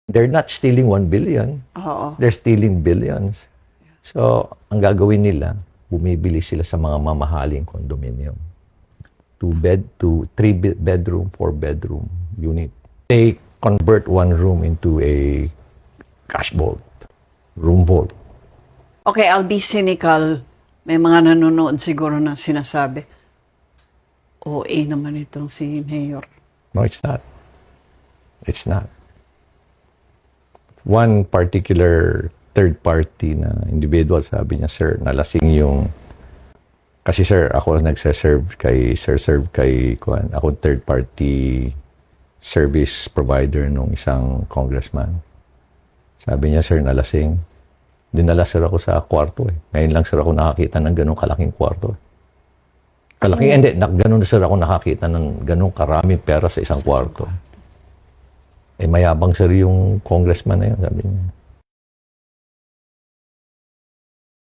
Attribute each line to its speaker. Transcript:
Speaker 1: They're not stealing 1 billion.
Speaker 2: Oo.
Speaker 1: They're stealing billions. So, ang gagawin nila, bumibili sila sa mga mamahaling condominium. 3 bedroom, 4 bedroom unit. They convert one room into a cash vault, room vault.
Speaker 2: Okay, I'll be cynical. May mga nanonood siguro na sinasabi, OA naman itong si Mayor.
Speaker 1: No, it's not. It's not. One particular third party na individual, sabi niya, sir, nalasing yung... Kasi sir, ako nagsaserve kay Kuan. Ako third party service provider nung isang congressman. Sabi niya, sir, nalasing. Dinala sir ako sa kwarto eh. Ngayon lang sir ako nakakita ng ganong kalaking kwarto. Kalaking, hindi, ganun sir ako nakakita ng ganong karaming pera sa isang kwarto. Eh mayabang sir yung congressman na yun, sabi niya.